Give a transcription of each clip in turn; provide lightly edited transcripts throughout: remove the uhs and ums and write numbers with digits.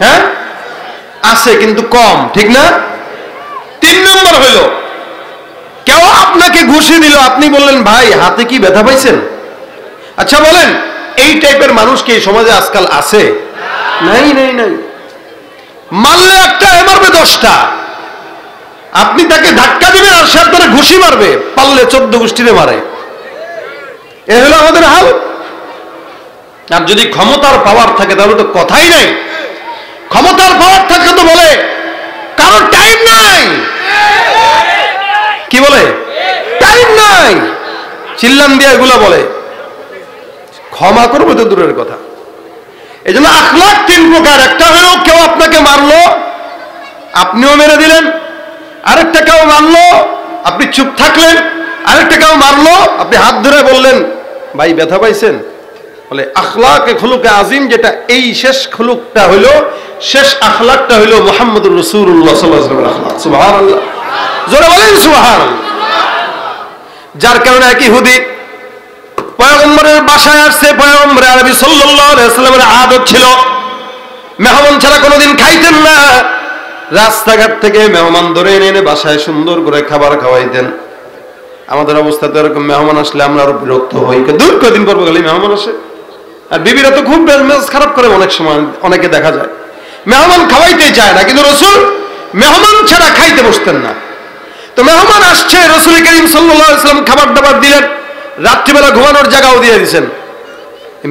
হ্যাঁ আছে, কিন্তু কম, ঠিক না? 3 নম্বর হইল, কেউ আপনাকে ঘুষি দিল, আপনি বললেন ভাই হাতে কি ব্যথা পাইছেন? আচ্ছা বলেন, এই টাইপের মানুষ কি এই সমাজে আজকাল আছে? নাই নাই নাই। মারলে একটা, মারবে 10টা। আপনি তাকে ধাক্কা দিবেন আর সে আপনার ঘুষি মারবে, পারলে 14 গোষ্ঠীরে মারে। এ হলো আমাদের হাল। আর যদি ক্ষমতার পাওয়ার থাকে তাহলে তো কথাই নাই। ক্ষমতার পাওয়ার থাকলে তো বলে কারো টাইম নাই। কি বলে? টাইম নাই। চিল্লান দিয়ে এগুলা বলে। ক্ষমা করবে তো দূরের কথা। এই জন্য আখলাক 3 প্রকার। একটা হলো কেউ আপনাকে মারলো, আপনিও মেরে দিলেন। আরেকটা কেউ মারলো, আপনি চুপ থাকলেন। আরেকটা কেউ মারলো, আপনি হাত ধরে বললেন ভাই ব্যথা পাইছেন? বলে আখলাকে খুলুকে আজিম, যেটা এই শেষ খুলুকটা হইল, শেষ আখলাকটা হইল মুহাম্মদুর রাসূলুল্লাহ সাল্লাল্লাহু আলাইহি ওয়াসাল্লামের আখলাক। সুবহানাল্লাহ, জোরে বলেন সুবহানাল্লাহ। যার কারণে এক ইহুদি পয়গম্বরের বাসায় আসছে। পয়গম্বর আরবি সাল্লাল্লাহু আলাইহি ওয়াসাল্লামের আদত ছিল মেহমান ছাড়া কোনোদিন খাইতেন না। রাস্তাঘাট থেকে মেহমান ধরে এনে বাসায় সুন্দর করে খাবার খাওয়াইতেন। আমাদের অবস্থা তো এরকম, মেহমান আসলে আমরা আরো বিরক্ত হই, কদিন পর গেলে মেহমান আসে। আর বিবিরা তো খুব মেজাজ খারাপ করে অনেক সময়, অনেকে দেখা যায় মেহমান খাওয়াইতে চায় না। কিন্তু রাসূল মেহমান ছাড়া খাইতে বসতেন না। তো মেহমান আসছে, রাসূল করিম সাল্লাল্লাহু আলাইহি ওয়াসাল্লাম খাবার দাবার দিলেন, রাত্রিবেলা ঘুমানোর জায়গাও দিয়ে দিয়েছেন।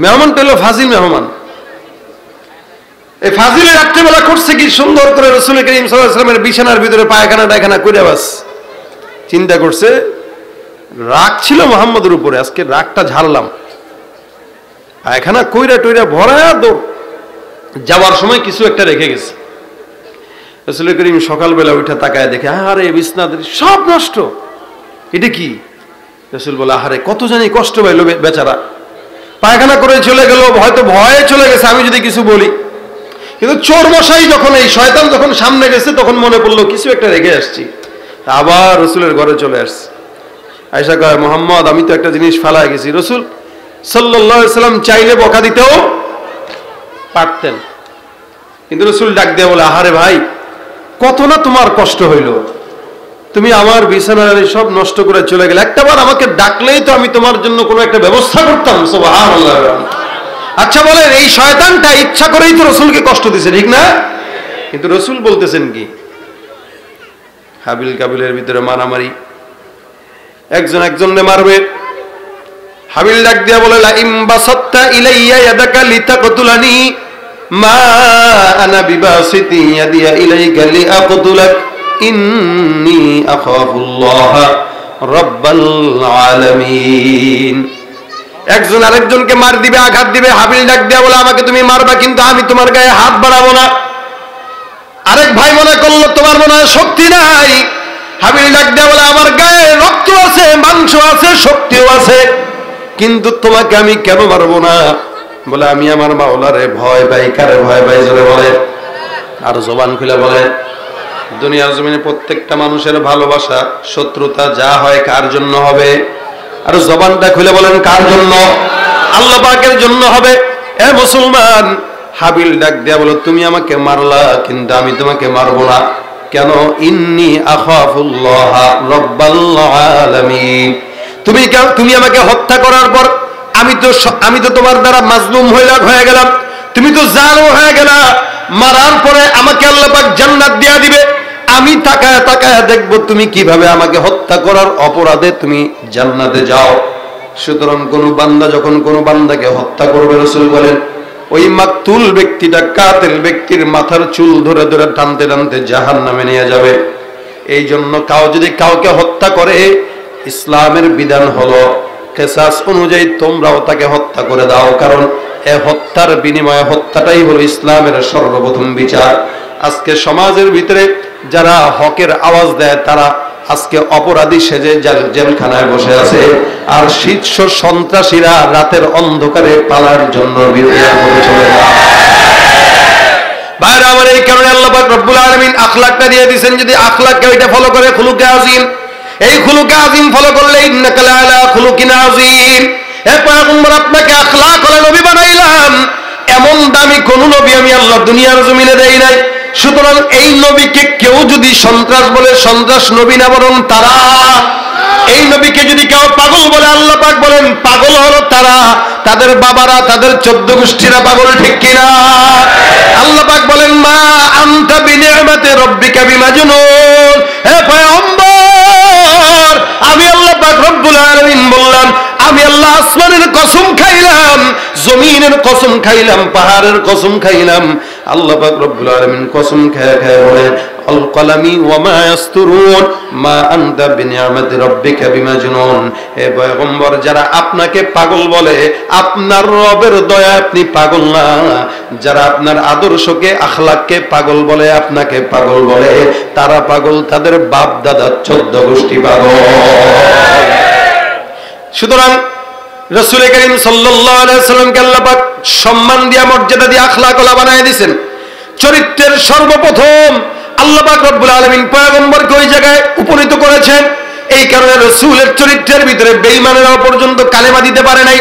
মেহমানটা হলো ফাজিল মেহমান। এই ফাজিলে রাত্রিবেলা করছে কি সুন্দর করে রাসূল করিম সাল্লাল্লাহু আলাইহি ওয়াসাল্লামের বিছানার ভিতরে পায়খানা টায়খানা করে বাস চিন্তা করছে রাগ ছিল মুহাম্মদের উপরে, আজকে রাগটা ঝাড়লাম। পায়খানা কইরা টইরা ভরা দৌড়, যাওয়ার সময় কিছু একটা রেখে গেছে। রাসূল করিম সকালবেলা উঠে তাকায় দেখে আরে বিছনাদের সব নষ্ট। এটা কি? রাসূল বলে আহারে কত জানি কষ্ট পাইল বেচারা, পায়খানা করে চলে গেল, হয়তো ভয়ে চলে গেছে আমি যদি কিছু বলি। কিন্তু চোর মশাই যখন, এই শয়তান যখন সামনে গেছে, তখন মনে পড়লো কিছু একটা রেখে আসছি। আবার রাসূলের ঘরে চলে আসছে। আয়েশা কয় মুহাম্মদ আমি তো একটা জিনিস ফেলায় গেছি। রাসূল সাল্লাল্লাহু আলাইহি ওয়াসাল্লাম চাইলে বকা দিতেও পারতেন, কিন্তু রাসূল ডাক দিয়ে বলে আহারে ভাই কত না তোমার কষ্ট হইল, তুমি আমার বিছানার সব নষ্ট করে চলে গেলে, একটাবার আমাকে ডাকলেই তো আমি তোমার জন্য কোনো একটা ব্যবস্থা করতাম। সুবহানাল্লাহ। আচ্ছা বলেন, এই শয়তানটা ইচ্ছা করেই তো রাসূলকে কষ্ট দিছে, ঠিক না? কিন্তু রাসূল বলতেছেন কি? হাবিল কাবিলের ভিতরে মারামারি, একজন একজনকে মারবে। হাবিল ডাক দিয়া বলে লা ইমবাসাত্তা ইলাইয়া ইয়াদাকা লিতাকতুলানি মা আনা বিবাসিতি ইয়াদিয়া ইলাইকা লিআকতুলাক ইন্নী আখাফুল্লাহ রাব্বাল আলামিন। একজন আরেকজনকে মার দিবে, আঘাত দিবে। হাবিল ডাক দিয়া বলে আমাকে তুমি মারবা, কিন্তু আমি তোমার গায়ে হাত বাড়াবো না। আরেক ভাই মনে করলো তোমার মনে হয় শক্তি নাই। হাবিল ডাক দিয়া বলে আমার গায়ে রক্ত আছে, মাংস আছে, শক্তিও আছে, কিন্তু তোমাকে আমি কেন মারবো না? বলে আমি আমার মাওলারে ভয় পাই। কারে ভয় পাই? জোরে বলে, আর জবান খুলে বলে। দুনিয়ার জমিনে প্রত্যেকটা মানুষের ভালোবাসা শত্রুতা যা হয় কার জন্য হবে? আর জবানটা খুলে বলেন কার জন্য? আল্লাহ পাকের জন্য হবে। এ মুসলমান, হাবিল ডাক দিয়া বলো তুমি আমাকে মারলা, কিন্তু আমি তোমাকে মারবো না। কেন? ইন্নী আখাফুল্লাহ রাব্বাল আলামিন। তুমি আমাকে হত্যা করার পর আমি তো তোমার দ্বারা মাজলুম হয়ে গেলাম, তুমি তো জালেম হয়ে গেলা। মারার পরে আমাকে আল্লাহ পাক জান্নাত দিয়া দিবে, আমি তাকায় তাকায় দেখবো তুমি কিভাবে আমাকে হত্যা করার অপরাধে তুমি জান্নাতে যাও। সুতরাং কোন বান্দা যখন কোন বান্দাকে হত্যা করবে, রাসূল বলেন ওই মাকতুল ব্যক্তিটা কাতিল ব্যক্তির মাথার চুল ধরে ধরে টানতে টানতে জাহান্নামে নিয়ে যাবে। এই জন্য যদি কাউকে হত্যা করে, ইসলামের বিধান হলো কিসাস অনুযায়ী তোমরাও তাকে হত্যা করে দাও, কারণ এই হত্যার বিনিময়ে, হত্যাটাই হলো ইসলামের সর্বপ্রথম বিচার। আজকে সমাজের ভিতরে যারা হকের আওয়াজ দেয় তারা আজকে অপরাধী সেজে জেলখানায় বসে আছে, আর শীর্ষ সন্ত্রাসীরা রাতের অন্ধকারে পালার জন্য বেরিয়ে চলে যায়। ভাইরা আমার, এই কারণে আল্লাহ পাক রব্বুল আলামিন আখলাকটা দিয়ে দিবেন। যদি আখলাককে ওইটা ফলো করে, খুলুকে আজিম, এই খুলুকে আজিম ফলো করলে ইন্নাকা লাআলা খুলুকিন আজিম। এ পয়গম্বর আপনাকে আখলাক ওয়ালা নবী বানাইলাম, এমন দামি কোন নবী আমি আল্লাহ দুনিয়ার জমিনে দেই নাই। সুতরাং এই নবীকে কেউ যদি সন্ত্রাস বলে, সন্ত্রাস নবী না, বরং তারা। এই নবীকে যদি কেউ পাগল বলে, আল্লাহ পাক বলেন পাগল হলো তারা, তাদের বাবারা, তাদের 14 গোষ্ঠীরা পাগল, ঠিক কিনা? আল্লাহ পাক বলেন মা আনতা বিনিআমাতি রাব্বিকা বিমাজনুন। হে পয়গম্বর, আমি আল্লাহ পাক রব্বুল আলামিন বললাম, আমি আল্লাহ আসমানের কসম খাইলাম, জমিনের কসম খাইলাম, পাহাড়ের কসম খাইলাম। আল্লাহ পাক রব্বুল আলামিন কসম খেয়ে খেয়ে বলেন আল কলামি ওয়া মা ইয়াসতুরুন মা আনতা বিনিআমাতি রাব্বিকা বিমাজনুন। হে পয়গম্বর, যারা আপনাকে পাগল বলে, আপনার রবের দয়া আপনি পাগল না। যারা আপনার আদর্শকে, আখলাককে পাগল বলে, আপনাকে পাগল বলে, তারা পাগল, তাদের বাপ দাদা 14 গোষ্ঠী পাগল। সুতরাং রাসূল করিম সাল্লাল্লাহু আলাইহি ওয়াসাল্লামকে আল্লাহ পাক সম্মান দিয়া, মর্যাদা দিয়া আখলাকওয়ালা বানায় দিয়েছেন। চরিত্রের সর্বপ্রথম আল্লাহ পাক রব্বুল আলামিন পয়গম্বরকে ওই জায়গায় উপনীত করেছেন। এই কারণে রাসূলের চরিত্রের ভিতরে বেঈমানেরা পর্যন্ত কালেমা দিতে পারে নাই।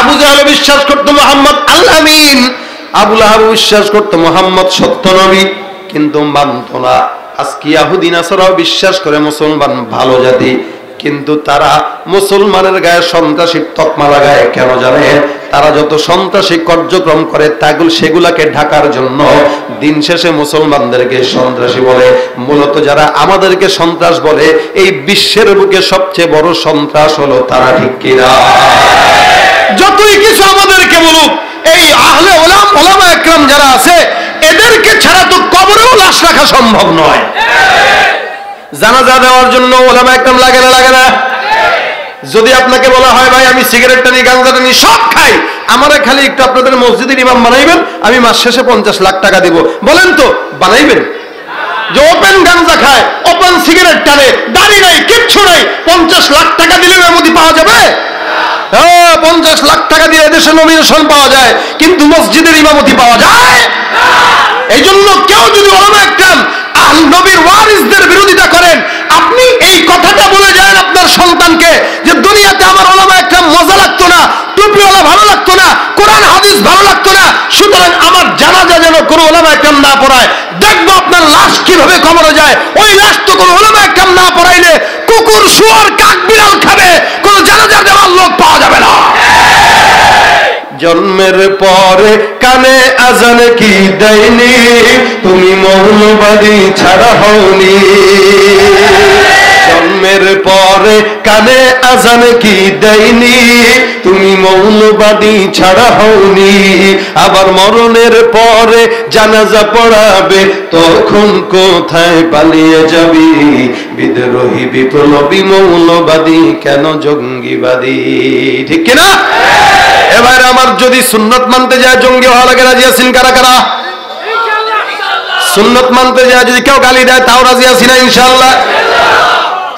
আবু জাহল বিশ্বাস করত মুহাম্মদ আল আমিন, আবু লাহাব বিশ্বাস করত মুহাম্মদ সত্য নবী, কিন্তু মানত না। আজকে ইহুদি নাসারাও বিশ্বাস করে মুসলমান ভালো জাতি, কিন্তু তারা মুসলমানের গায়ে সন্ত্রাসী তকমা লাগায়। কেন জানেন? তারা যত সন্ত্রাসী কার্যক্রম করে সেগুলাকে ঢাকার জন্য দিন শেষে মুসলমানদেরকে সন্ত্রাসী বলে। মূলত যারা আমাদেরকে সন্ত্রাস বলে, এই বিশ্বের বুকে সবচেয়ে বড় সন্ত্রাস হলো তারা, ঠিক কিনা? যতই কিছু আমাদেরকে বলুক, এই আহলে ওলামা একরাম যারা আছে, এদেরকে ছাড়া তো কবরেও লাশ রাখা সম্ভব নয়। জানাজা দেওয়ার জন্য ওলামা একরাম লাগে না? লাগে না? যদি আপনাকে বলা হয় ভাই আমি সিগারেট টানি, গাঁজা টানি, সব খাই, আমারে খালি একটু আপনাদের মসজিদের ইমাম বানাইবেন, আমি মাস শেষে 50 লাখ টাকা দিব, বলেন তো বানাইবেন? যে ওপেন গাঁজা খায়, ওপেন সিগারেট টানে, দাড়ি নাই, কিচ্ছু নাই, 50 লাখ টাকা দিলে মেমোদি পাওয়া যাবে? 50 লাখ টাকা দিয়ে দেশে নমিনেশন পাওয়া যায়, কিন্তু মসজিদের ইমামতি পাওয়া যায়? এই জন্য কেউ যদি ওলামা একরাম নবীর ওয়ারিসদের বিরোধিতা করেন, আপনি এই কথাটা বলে যান আপনার সন্তানকে যে দুনিয়াতে আমার ওলামা একরাম মজা লাগতো না, টুপিওয়ালা ভালো লাগতো না, কোরআন হাদিস ভালো লাগতো না, সুতরাং আমার জানাজা যেন কোনো ওলামা একরাম না পড়ায়। দেখবো আপনার লাশ কিভাবে কবরে যায়। ওই লাশ তো কোনো ওলামা একরাম না পড়াইলে কুকুর, শুয়োর, কাক, বিড়াল খাবে, কোনো জানাজা দেওয়ার লোক পাওয়া যাবে না। জন্মের পরে কানে আজান কি দেয়নি, তুমি মৌলবাদী ছাড়া হওনি। জন্মের পরে কানে আজান কি দেয়নি, তুমি মৌলবাদী ছাড়া হওনি। আবার মরণের পরে জানাজা পড়াবে, তখন কোথায় পালিয়ে যাবি? বিদ্রোহী, বিপ্লবী, মৌলবাদী, কেন জঙ্গিবাদী, ঠিক কিনা? এবার আমার যদি সুন্নত মানতে যায় জঙ্গি হওয়া লাগে, রাজি আছেন কারা কারা? সুন্নত মানতে যায় যদি কেউ গালি দেয় তাও রাজি আছি না ইনশাআল্লাহ?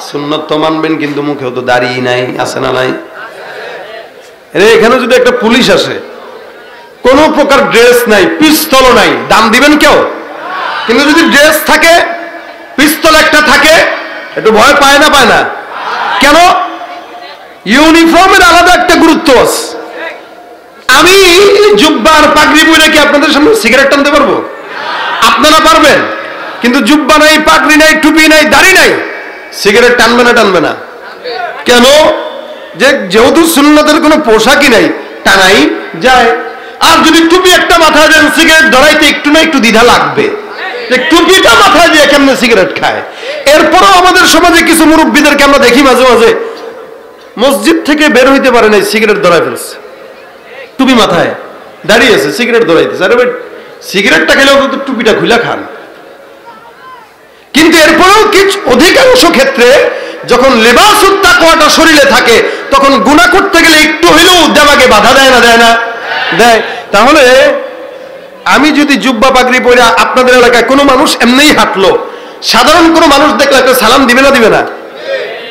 সুন্নত তো মানবেন, কিন্তু মুখেও তো দাড়ি নাই, আছে না নাই? এখানে যদি একটা পুলিশ আসে, কোন প্রকার ড্রেস নাই, পিস্তলও নাই, দাম দিবেন কেউ? কিন্তু যদি ড্রেস থাকে, পিস্তল একটা থাকে, একটু ভয় পায় না? পায় না? কেন? ইউনিফর্মের আলাদা একটা গুরুত্ব আছে। আমি জুব্বা আর পাগড়ি পরে কি আপনাদের সামনে সিগারেট টানতে পারবো? আপনারা পারবেন, কিন্তু জুব্বা নাই, পাগড়ি নাই, টুপি নাই, দাড়ি নাই, সিগারেট টানবে না? টানবে না কেন? যেহেতু সুন্নতের কোনো পোশাকই নাই, টানাই যায়। আর যদি টুপি একটা মাথায় দেন, সিগারেট ধরাইতে একটু না একটু দ্বিধা লাগবে, যে টুপিটা মাথায় দিয়ে কেমনে সিগারেট খায়। এরপরও আমাদের সমাজে কিছু মুরব্বীদেরকে আমরা দেখি মাঝে মাঝে মসজিদ থেকে বের হইতে পারে নাই, সিগারেট ধরাই ফেলছে, টুপি মাথায় দাঁড়িয়ে আছে, সিগারেট ধরাইতেছে। আরে ভাই, সিগারেটটা খেলেও তো টুপিটা খুলে খান। কিন্তু এরপরেও কিছু অধিকাংশ ক্ষেত্রে যখন লিবাসুত তাকওয়াটা শরীরে থাকে, তখন গুনাহ করতে গেলে একটু হইলেও দেমাগে বাধা দেয় না? দেয় না? দেয়। তাহলে আমি যদি জুব্বা পাগড়ি পরে আপনাদের এলাকায় কোনো মানুষ এমনিই হাঁটলো, সাধারণ কোনো মানুষ দেখলে একটা সালাম দিবে না? দিবে না?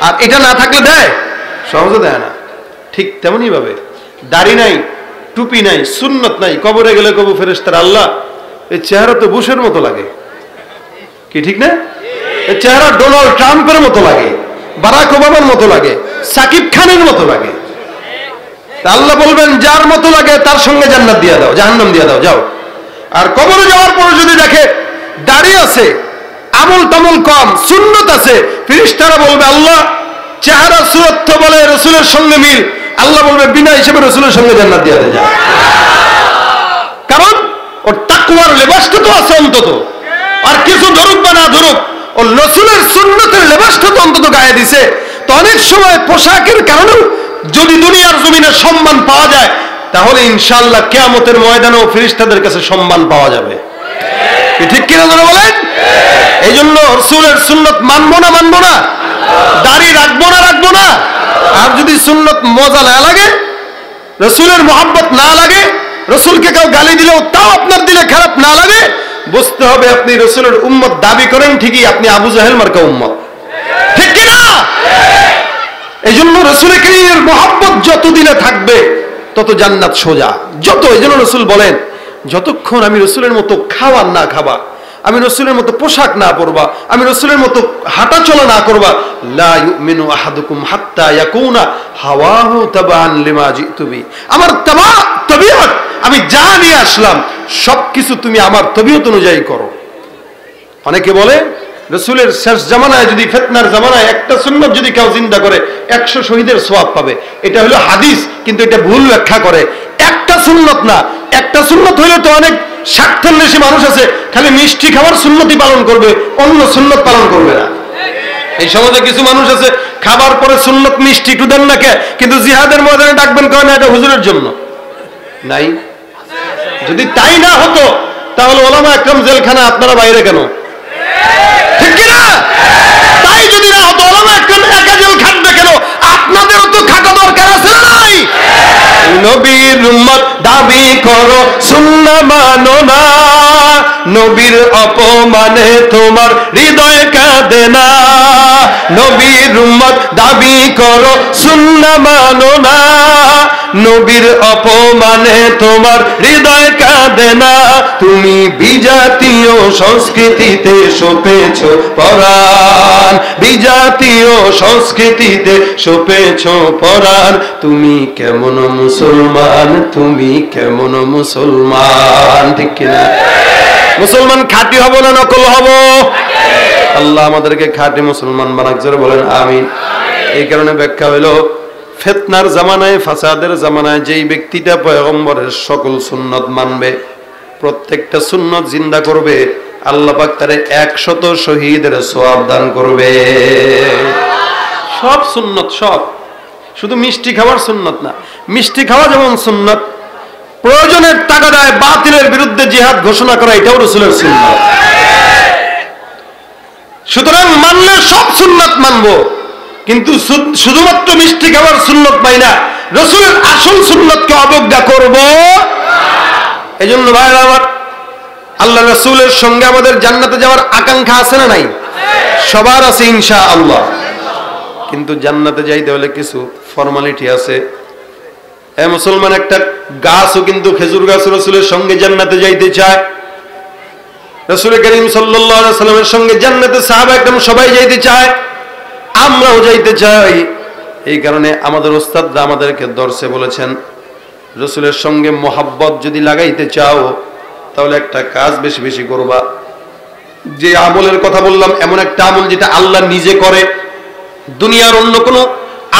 আর এটা না থাকলে দেয়? সহজে দেয় না। ঠিক তেমনই ভাবে দাড়ি নাই, টুপি নাই, সুন্নত নাই, কবরে গেলে কবু ফেরেশতারা আল্লাহ এই চেহারা তো বুশের মতো লাগে, কি ঠিক না? এই চেহারা ডোনাল্ড ট্রাম্পের মতো লাগে, বারাক ওবামার মতো লাগে, সাকিব খানের মতো লাগে। আল্লাহ বলবেন যার মতো লাগে তার সঙ্গে জান্নাত দিয়ে দাও, জাহান্নাম দিয়ে দাও, যাও। আর কবরে যাওয়ার পর যদি দেখে দাড়ি আছে, আমল তামল কম, সুন্নত আছে, ফেরেশতারা বলবে আল্লাহ চেহারা সুরত তো বলে রাসূলের সঙ্গে মিল, আল্লাহ বলবে বিনা হিসেবে রাসূলের সঙ্গে জান্নাত দিয়ে দেয়। কারণ ওর তাকওয়ার লেবাসটা তো আছে অন্তত, আর কিছু ধরুক বা না ধরুক ও রাসূলের সুন্নতের লেবাসটা তো অন্তত গায়ে দিছে। তো অনেক সময় পোশাকের কারণেও যদি দুনিয়ার জমিনে সম্মান পাওয়া যায়, তাহলে ইনশাআল্লাহ কিয়ামতের ময়দানেও ফেরেশতাদের কাছে সম্মান পাওয়া যাবে। ঠিক কিনা জানো বলেন? এই জন্য রাসূলের সুন্নত মানবো না মানবো না, দাড়ি রাখবো না রাখবো না। আর যদি সুন্নত মজা না লাগে, রাসূলের মহব্বত না লাগে, রাসূলকে কেউ গালি দিলেও তাও আপনার দিলে খারাপ না লাগে, বুঝতে হবে আপনি রাসূলের উম্মত দাবি করেন ঠিকই, আপনি আবু জাহেল মার্কা উম্মত। ঠিক কিনা? এই জন্য রাসূল কারীমের মহব্বত যত দিনে থাকবে তত জান্নাত সোজা। যত, এই জন্য রাসূল বলেন যতক্ষণ আমি রাসূলের মতো খাওয়া না খাবা, আমি রাসূলের মতো পোশাক না পরবা, আমি রাসূলের মতো হাঁটা চলা না করবা, লা ইউমিনু আহাদুকুম হাত্তা ইয়াকুনা হাওয়াহু তাবান লিমা জিতু বি। আমার তবিয়ত, আমি যা নিয়ে আসলাম সবকিছু তুমি আমার তবিয়ত অনুযায়ী করো। অনেকে বলে রাসূলের শেষ জামানায় যদি ফিতনার জামানায় একটা সুন্নাত যদি কেউ জিন্দা করে 100 শহীদের সওয়াব পাবে। এটা হলো হাদিস, কিন্তু এটা ভুল ব্যাখ্যা করে। একটা সুন্নাত না, একটা সুন্নাত হইলে তো অনেক স্বার্থের বেশি মানুষ আছে খালি মিষ্টি খাবার সুন্নতি পালন করবে, অন্য সুন্নত পালন করবে না। এই সমাজে কিছু মানুষ আছে খাবার পরে সুন্নত মিষ্টি একটু দেন না কে, কিন্তু জিহাদের ময়দানে ডাকবেন কেন, এটা হুজুরের জন্য নাই। যদি তাই না হতো তাহলে ওলামা একরাম জেলখানা, আপনারা বাইরে কেন? ঠিক কিনা? তাই যদি না হতো ওলামা একরাম একা জেল খাটবে কেন? আপনাদেরও তো খাটা দরকার আছে না নাই? নবীর উম্মত দাবি করো সুন্নাহ মানো না, নবীর অপমানে তোমার হৃদয় কাঁদে না। নবীর উম্মত দাবি করো সুন্নাহ মানো না, নবীর অপমানে তোমার হৃদয় কাঁদে না। তুমি বিজাতীয় সংস্কৃতিতে সপেছ পরাণ, বিজাতীয় সংস্কৃতিতে সপেছ পরাণ। তুমি কেমন মুসলমান, তুমি কেমন মুসলমান? ঠিক কিনা? মুসলমান খাঁটি হব না নকল হব? আল্লাহ আমাদেরকে খাঁটি মুসলমান বানাক, জোরে বলেন আমিন। এই কারণে ব্যাখ্যা হইল ফিতনার জামানায়, ফাসাদের জামানায় যেই ব্যক্তিটা পয়গম্বরের সকল সুন্নত মানবে, প্রত্যেকটা সুন্নত জিন্দা করবে, আল্লাহ পাক তারে 100 শহীদের সওয়াব দান করবে। সব সুন্নত, সব, শুধু মিষ্টি খাওয়ার সুন্নত না। মিষ্টি খাওয়া যেমন সুন্নত, প্রয়োজনের তাগাদায় বাতিলের বিরুদ্ধে জিহাদ ঘোষণা করা এটাও রাসূলের সুন্নাত। সুতরাং মানলে সব সুন্নাত মানবো, কিন্তু শুধুমাত্র মিষ্টি খাবার সুন্নত পাই না, রাসূলের আসল সুন্নতকে অবজ্ঞা করব। এজন্য ভাইরা আমার, আল্লাহ রাসূলের সঙ্গে আমাদের জান্নাতে যাওয়ার আকাঙ্ক্ষা আছে না নাই? সবার আছে ইনশাআল্লাহ। কিন্তু জান্নাতে যাইতে হলে কিছু ফর্মালিটি আছে। এ মুসলমান, একটা গাছও কিন্তু খেজুর গাছ রাসূলের সঙ্গে জান্নাতে যাইতে চায়। রাসূল করিম সাল্লাল্লাহু আলাইহি ওয়াসাল্লামের সঙ্গে জান্নাতে সাহাবা একদম সবাই যাইতে চায়, আমরাও যাইতে চাই। এই কারণে আমাদের উস্তাদরা আমাদেরকে দর্শে বলেছেন, রাসূলের সঙ্গে মোহাব্বত যদি লাগাইতে চাও তাহলে একটা কাজ বেশি বেশি করবা। যে আমলের কথা বললাম, এমন একটা আমল যেটা আল্লাহ নিজে করে, দুনিয়ার অন্য কোনো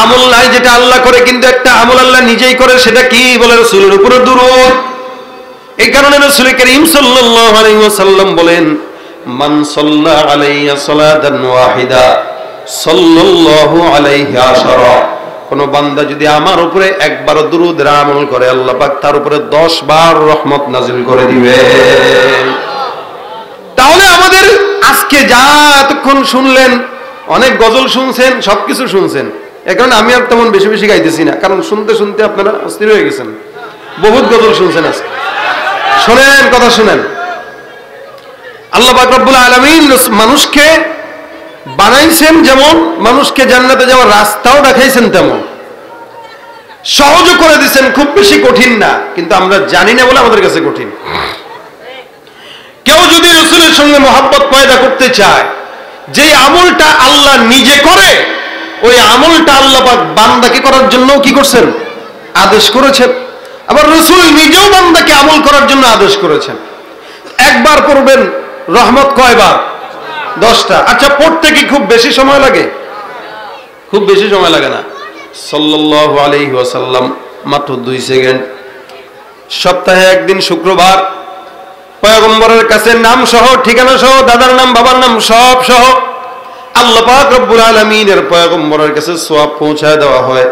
আমল নাই যেটা আল্লাহ করে, কিন্তু একটা আমল আল্লাহ নিজেই করে। সেটা কি? বলে রাসূলের উপরে দুরূদ। এই কারণে রাসূল করিম সাল্লাল্লাহু আলাইহি ওয়াসাল্লাম বলেন, মান সাল্লা আলাইয়া সালাতান ওয়াহিদা সাল্লাল্লাহু আলাইহি আশারা। কোন বান্দা যদি আমার উপরে একবার দুরূদের আমল করে, আল্লাহ পাক তার উপরে 10 বার রহমত নাযিল করে দিবে। তাহলে আমাদের আজকে যা এতক্ষণ শুনলেন, অনেক গজল শুনছেন, সবকিছু শুনছেন, এ কারণে আমি আর তেমন বেশি বেশি গাইতেছি না, কারণ শুনতে শুনতে আপনারা অস্থির হয়ে গেছেন। বহুত গজল শুনছেন আজকে। শোনেন, কথা শুনেন। আল্লাহ পাক রব্বুল আলামিন মানুষকে বানাইছেন যেমন, মানুষকে জান্নাতে যাওয়ার রাস্তাও দেখাইছেন তেমন, সহজও করে দিচ্ছেন, খুব বেশি কঠিন না, কিন্তু আমরা জানি না বলে আমাদের কাছে কঠিন। কেউ যদি রাসূলের সঙ্গে মহব্বত পয়দা করতে চায়, যে আমলটা আল্লাহ নিজে করে, ওই আমলটা আল্লাহ পাক বান্দাকে করার জন্য কি করছেন? আদেশ করেছেন, আবার রাসূল নিজেও বান্দাকে আমল করার জন্য আদেশ করেছেন। একবার পড়বেন রহমত কয়বার? 10টা। আচ্ছা, পড়তে কি খুব বেশি সময় লাগে? খুব বেশি সময় লাগে না। সাল্লাল্লাহু আলাইহি ওয়াসাল্লাম মাত্র 2 সেকেন্ড, সপ্তাহে একদিন শুক্রবার পয়গম্বরের কাছে নাম সহ, ঠিকানা সহ, দাদার নাম, বাবার নাম সব সহ আল্লাহ পাক রব্বুল আলামিনের পয়গম্বরের কাছে সওয়াব পৌঁছায় দেওয়া হয়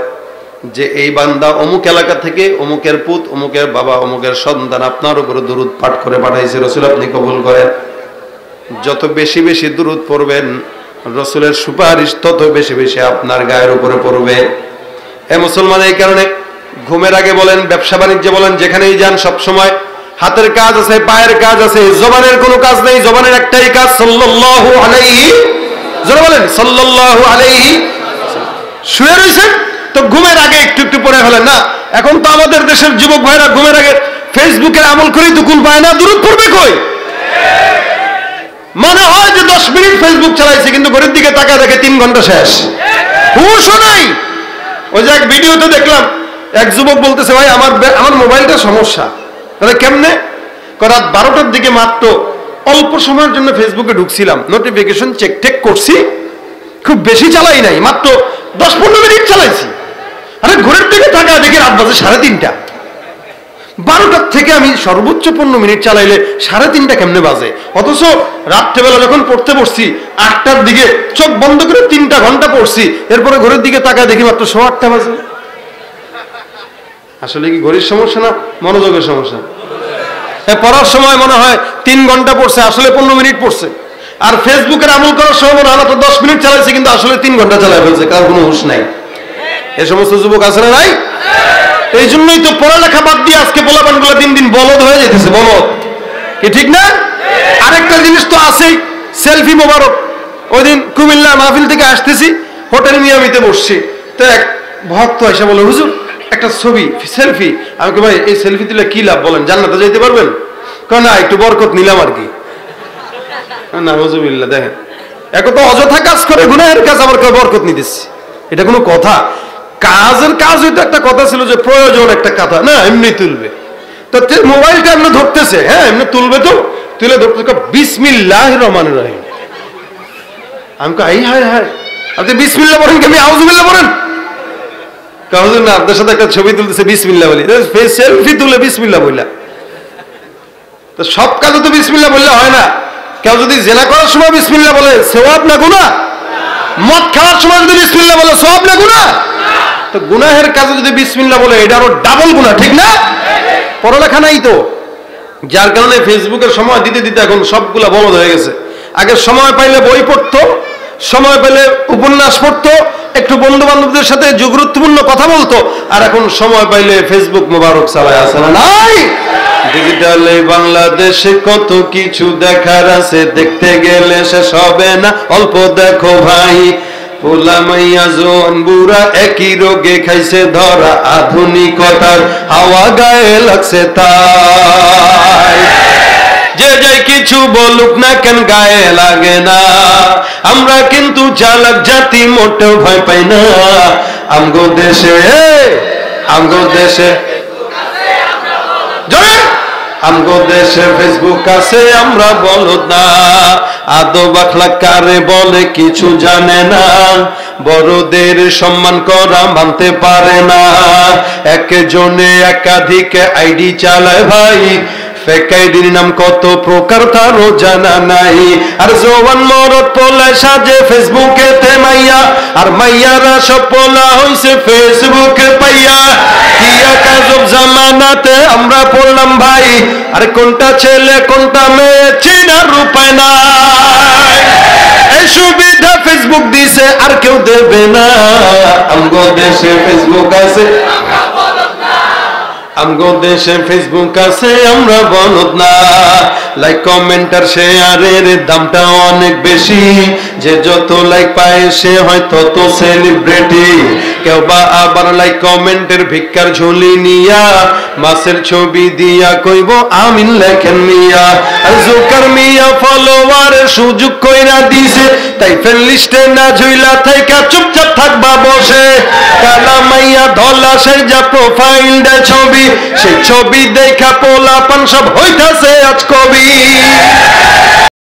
যে এই বান্দা অমুক এলাকা থেকে অমুকের পুত, অমুকের বাবা, অমুকের সন্তান আপনার উপরে দরুদ পাঠ করে পাঠাইছে, রাসূল আপনি কবুল করেন। যত বেশি বেশি দরুদ পড়বেন রাসূলের সুপারিশ তত বেশি বেশি আপনার গায়ের উপরে পড়বে। এ মুসলমান, এই কারণে ঘুমের আগে বলেন, ব্যবসা বাণিজ্য বলেন, যেখানেই যান সব সময় হাতের কাজ আছে, পায়ের কাজ আছে, জবানের কোনো কাজ নেই, জবানের একটাই কাজ সাল্লাল্লাহু আলাইহি, জোরে বলেন সাল্লাল্লাহু আলাইহি। শুয়ে রয়েছেন তো ঘুমের আগে একটু একটু পড়ে ফেলেন না। এখন তো আমাদের দেশের যুবক ভাইরা ঘুমের আগে ফেসবুকের আমল করেই তো কুল পায় না, দরুদ পড়বে কই? মনে হয় যে 10 মিনিট ফেসবুক চালাইছে, কিন্তু ঘড়ির দিকে তাকায় দেখে 3 ঘন্টা শেষ, হুঁশও নাই। ওই যে এক ভিডিওতে দেখলাম এক যুবক বলতেছে, ভাই আমার মোবাইলটা সমস্যা। তাহলে কেমনে? রাত 12টার দিকে মাত্র অল্প সময়ের জন্য ফেসবুকে ঢুকছিলাম, নোটিফিকেশন চেক টেক করছি, খুব বেশি চালাই নাই, মাত্র 10-15 মিনিট চালাইছি। আরে ঘড়ির দিকে তাকায় দেখি রাত বাজে 3:30। 12টার থেকে আমি সর্বোচ্চ 15 মিনিট চালাইলে 3:30 কেমনে বাজে? অথচ রাত্রেবেলা যখন পড়তে বসছি 8টার দিকে চোখ বন্ধ করে 3টা ঘন্টা পড়ছি, এরপরে ঘড়ির দিকে তাকায় দেখি মাত্র 8:15 বাজে। আসলে কি ঘড়ির সমস্যা না মনোযোগের সমস্যা? পড়ার সময় মনে হয় 3 ঘন্টা পড়ছে, আসলে 15 মিনিট পড়ছে। আর ফেসবুকের আমল করার সময় মনে হয় মাত্র 10 মিনিট চালাইছে, কিন্তু আসলে 3 ঘন্টা চালাই ফেলছে, কার কোনো হুঁশ নাই। এই সমস্ত যুবক আছে না নাই? এই জন্যই তো পড়ালেখা বাদ দিয়ে আজকে পোলাপানগুলো দিন দিন বলদ হয়ে যেতেছে, বলদ কি ঠিক না? আরেকটা জিনিস তো আছেই, সেলফি মোবারক। ওই দিন কুমিল্লা মাহফিল থেকে আসতেছি, হোটেল মিয়ামিতে বসছি, তো এক ভক্ত এসে বলে, হুজুর একটা ছবি সেলফি। আমি ভাই এই সেলফি দিলে কি লাভ বলেন, জান্নাতে যাইতে পারবেন? না, একটু বরকত নিলাম আর কি। না হুজুবিল্লাহ, দেখেন এক তো অযথা কাজ করে, গুনাহের কাজ, আবার বরকত নিতেছি, এটা কোনো কথা? কাজের কাজ হইতো একটা কথা ছিল যে প্রয়োজন একটা কথা না, এমনি তুলবে তো মোবাইলটা এমনি ধরতেছে, হ্যাঁ এমনি তুলবে, তো তুলে ধরতে বিসমিল্লাহির রহমানির রহিম। আমি কই হায় হায়, আপনি বিসমিল্লাহ বলেন কি? আমি আউযুবিল্লাহ বলেন? হুজুর না, আপনার সাথে একটা ছবি তুলতেছে, বিসমিল্লাহ বলি, সেলফি তুলে বিসমিল্লাহ বললা। তো সব কাজে তো বিসমিল্লাহ বললে হয় না। কেউ যদি জেনা করার সময় বিসমিল্লাহ বলে, সওয়াব না গুনাহ? মদ খাওয়ার সময় যদি বিসমিল্লাহ বলে, সওয়াব না গুনাহ? তো গুনাহের কাজে যদি বিসমিল্লাহ বলে, এটা আরো ডাবল গুনাহ, ঠিক না? পড়ালেখা নাই তো, যার কারণে ফেসবুকের সময় দিতে দিতে এখন সবগুলা বলদ হয়ে গেছে। আগে সময় পাইলে বই পড়তো, সময় পেলে উপন্যাস পড়তো, একটু বন্ধু বান্ধবদের সাথে গুরুত্বপূর্ণ কথা বলতো, আর এখন সময় পাইলে ফেসবুক মোবারক চালায়, আছে না নাই? ডিজিটালে বাংলাদেশে কত কিছু দেখার আছে, দেখতে গেলে শেষ হবে না, অল্প দেখো ভাই। পোলা মাইয়া জোয়ান বুড়া একই রোগে খাইছে ধরা, আধুনিকতার হাওয়া গায়ে লাগছে তাই। যে যাই কিছু বলুক না কেন গায়ে লাগে না, আমরা কিন্তু চালাক জাতি, মোটেও ভয় পাই না। আমগো দেশে আমগো দেশে ফেসবুক আছে, আমরা বলদ না। আদব আখলাক কারে বলে কিছু জানে না, বড়দের সম্মান করা মানতে পারে না। একজনে একাধিক আইডি চালায় ভাই, ফেক আইডির নাম কত প্রকার তারও জানা নাই। আর জওয়ান মরদ পোলায় সাজে ফেসবুকে তে মাইয়া, আর মাইয়ারা সব পোলা হইছে ফেসবুকে পাইয়া। কি এক আজব জামানাতে আমরা পড়লাম ভাই, আর কোনটা ছেলে কোনটা মেয়ে চিনার উপায় নাই। এই সুবিধা ফেসবুক দিছে, আর কেউ দেবে না। আমগো দেশে ফেসবুক আছে, আমগো দেশে ফেসবুক আছে, আমরা বলদ না। লাইক কমেন্ট আর শেয়ারের দামটা অনেক বেশি, যে যত লাইক পায় সে হয় তত সেলিব্রিটি। কেউ বা আবার লাইক কমেন্টের ভিক্ষার ঝুলি নিয়া, মাছের ছবি দিয়া কইব আমিন লেখেন মিয়া। আর জোকার মিয়া ফল ফলোয়ারের সুযোগ কইরা দিছে, তাই ফ্রেন্ড লিস্টে না ঝুইলা থাইকা চুপচাপ থাকবা বসে। কালা মাইয়া ধলা সেজা প্রোফাইল দে ছবি, সেই ছবি দেখা পোলাপান সব হইতাছে আজ কবি।